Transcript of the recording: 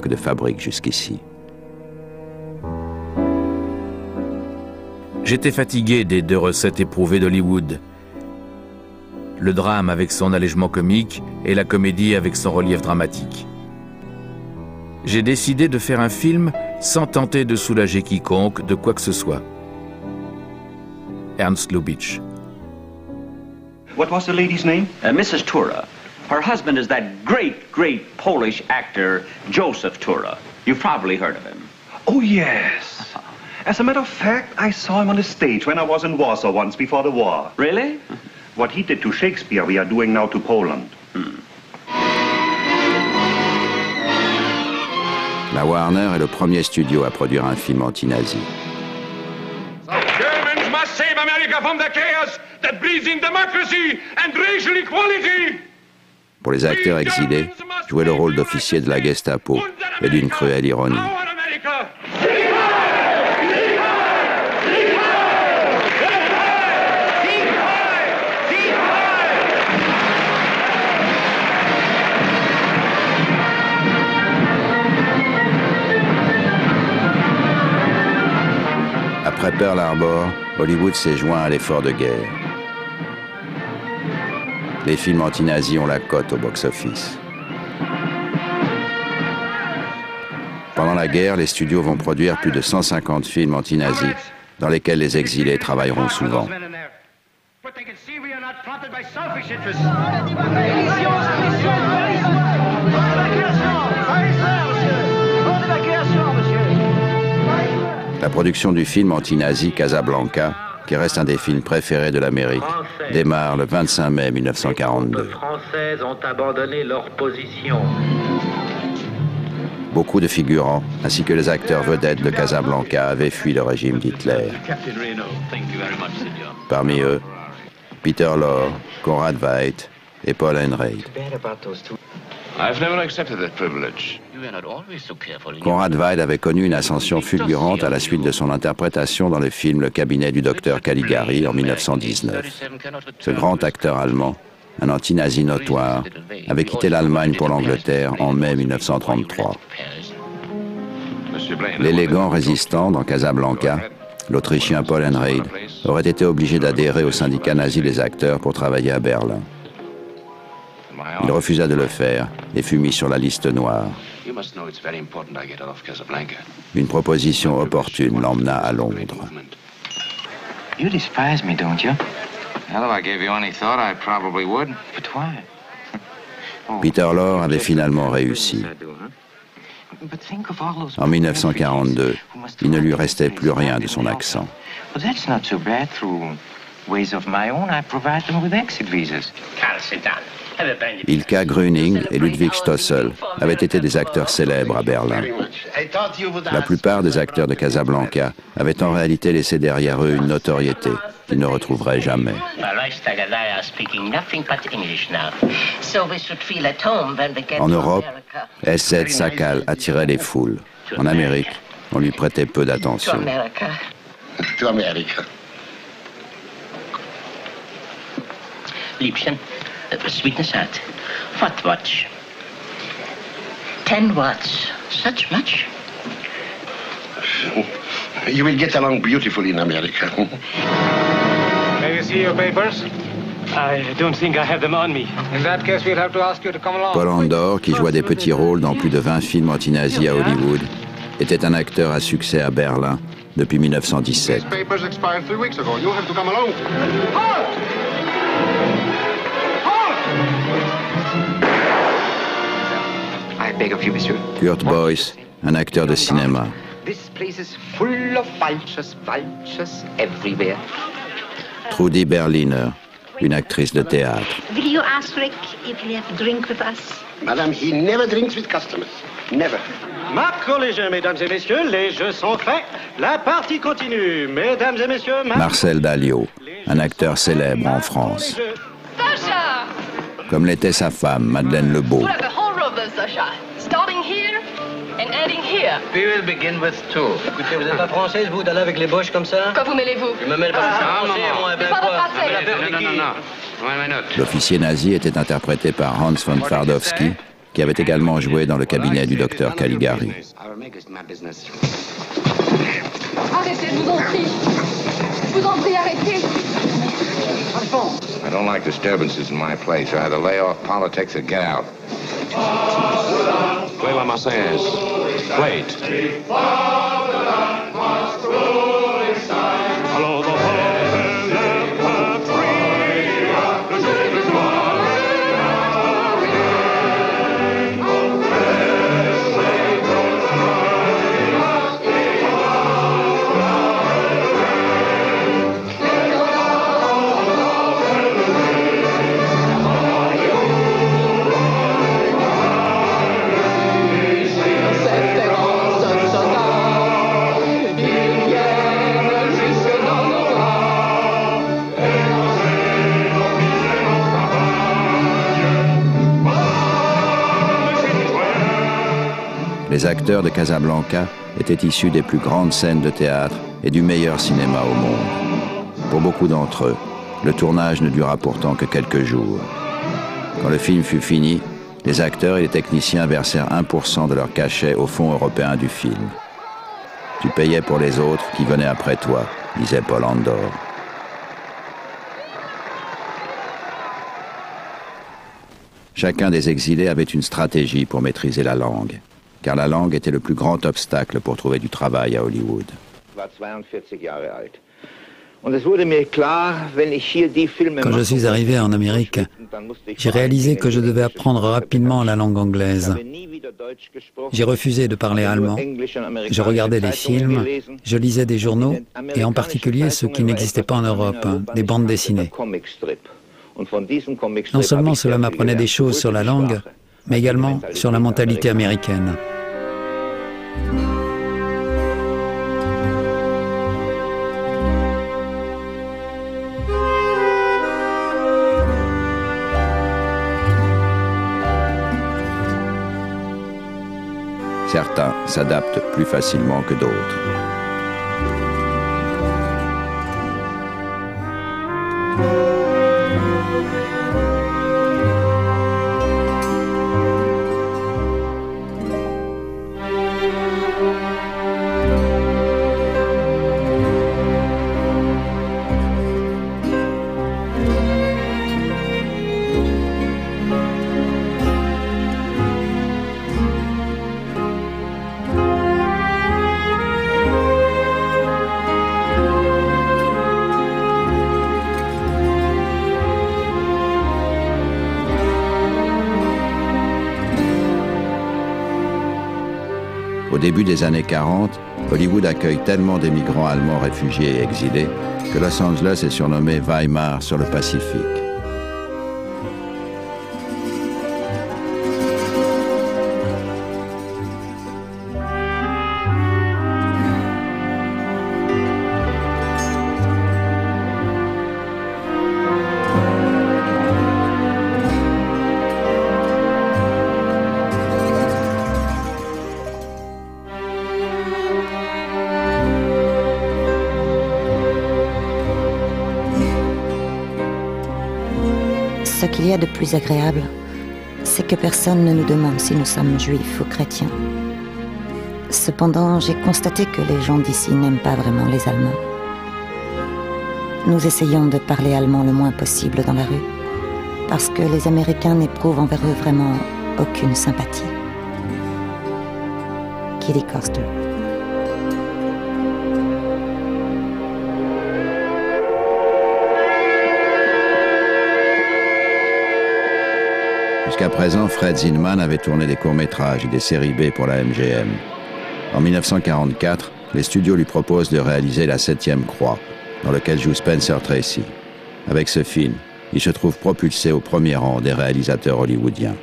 marque de fabrique jusqu'ici. J'étais fatigué des 2 recettes éprouvées d'Hollywood. Le drame avec son allègement comique et la comédie avec son relief dramatique. J'ai décidé de faire un film sans tenter de soulager quiconque de quoi que ce soit. Ernst Lubitsch. What was the lady's name? Mrs. Tura. Her husband is that great Polish actor, Joseph Tura. You've probably heard of him. Oh, yes. As a matter of fact, I saw him on the stage when I was in Warsaw once before the war. Really? What he did to Shakespeare, we are doing now to Poland. La Warner est le premier studio à produire un film anti-nazi. Germans must save America from the chaos that breeds in democracy and racial equality. Pour les acteurs exilés, jouer le rôle d'officier de la Gestapo est d'une cruelle ironie. Après Pearl Harbor, Hollywood s'est joint à l'effort de guerre. Les films anti-nazis ont la cote au box-office. Pendant la guerre, les studios vont produire plus de 150 films anti-nazis, dans lesquels les exilés travailleront souvent. La production du film anti-nazi Casablanca, qui reste un des films préférés de l'Amérique, démarre le 25 mai 1942. Les Françaises ont abandonné leur position. Beaucoup de figurants, ainsi que les acteurs vedettes de Casablanca, avaient fui le régime d'Hitler. Parmi eux, Peter Lorre, Conrad Veidt et Paul Enreid. Conrad Veidt avait connu une ascension fulgurante à la suite de son interprétation dans le film Le cabinet du docteur Caligari en 1919. Ce grand acteur allemand, un anti-nazi notoire, avait quitté l'Allemagne pour l'Angleterre en mai 1933. L'élégant résistant dans Casablanca, l'Autrichien Paul Enreid, aurait été obligé d'adhérer au syndicat nazi des acteurs pour travailler à Berlin. Il refusa de le faire et fut mis sur la liste noire. Une proposition opportune l'emmena à Londres. You despise me, don't you? Well, if I gave you any thought, I probably would. But why? Peter Lorre avait finalement réussi. En 1942, il ne lui restait plus rien de son accent. Well, that's not so bad. Through ways of my own, I provide them with exit visas. Ilka Grüning et Ludwig Stossel avaient été des acteurs célèbres à Berlin. La plupart des acteurs de Casablanca avaient en réalité laissé derrière eux une notoriété qu'ils ne retrouveraient jamais. En Europe, Essed Sakal attirait les foules. En Amérique, on lui prêtait peu d'attention. Liebchen, sweetness out. What watch? 10 watts. Such much? You will get along beautifully in America. May we see your papers? I don't think I have them on me. In that case, we'll have to ask you to come along. Paul Andor, qui jouait des petits rôles dans plus de 20 films anti-nazis à Hollywood, était un acteur à succès à Berlin depuis 1917. These papers expired 3 weeks ago. You have to come along. I beg of you, monsieur. Kurt Boyce, un acteur de cinéma. This place is full of vultures everywhere. Trudy Berliner, une actrice de théâtre. Will you ask Rick if he have a drink with us? Madame, he never drinks with customers. Never. Marc Collégiens, mesdames et messieurs, les jeux sont faits. La partie continue. Mesdames et messieurs, Marcel Dalliot, un acteur célèbre en France. Sacha! Comme l'était sa femme, Madeleine Lebeau. We'll have a whole row of those, Sacha. Starting here and ending here. We will begin with 2. Écoutez, vous êtes pas française, vous, d'aller avec les boches comme ça? Quoi vous mêlez-vous? Je me mêle pas de français, moi, ben quoi? L'officier nazi était interprété par Hans von Twardowski, qui avait également joué dans le cabinet du docteur Caligari. Arrêtez, je vous en prie. Je vous en prie, arrêtez. I don't like disturbances in my place. Either lay off politics or get out. Play La Marseillaise. Play it. Alors, Les acteurs de Casablanca étaient issus des plus grandes scènes de théâtre et du meilleur cinéma au monde. Pour beaucoup d'entre eux, le tournage ne dura pourtant que quelques jours. Quand le film fut fini, les acteurs et les techniciens versèrent 1% de leur cachet au Fonds européen du film. Tu payais pour les autres qui venaient après toi, disait Paul Andor. Chacun des exilés avait une stratégie pour maîtriser la langue, car la langue était le plus grand obstacle pour trouver du travail à Hollywood. Quand je suis arrivé en Amérique, j'ai réalisé que je devais apprendre rapidement la langue anglaise. J'ai refusé de parler allemand. Je regardais des films, je lisais des journaux, et en particulier ceux qui n'existaient pas en Europe, des bandes dessinées. Non seulement cela m'apprenait des choses sur la langue, mais également sur la mentalité américaine. Certains s'adaptent plus facilement que d'autres. Au début des années 40, Hollywood accueille tellement d'émigrants allemands réfugiés et exilés que Los Angeles est surnommé Weimar sur le Pacifique. Ce qu'il y a de plus agréable, c'est que personne ne nous demande si nous sommes juifs ou chrétiens. Cependant, j'ai constaté que les gens d'ici n'aiment pas vraiment les Allemands. Nous essayons de parler allemand le moins possible dans la rue, parce que les Américains n'éprouvent envers eux vraiment aucune sympathie. Kitty Koster. Jusqu'à présent, Fred Zinman avait tourné des courts-métrages et des séries B pour la MGM. En 1944, les studios lui proposent de réaliser La 7e Croix, dans lequel joue Spencer Tracy. Avec ce film, il se trouve propulsé au premier rang des réalisateurs hollywoodiens.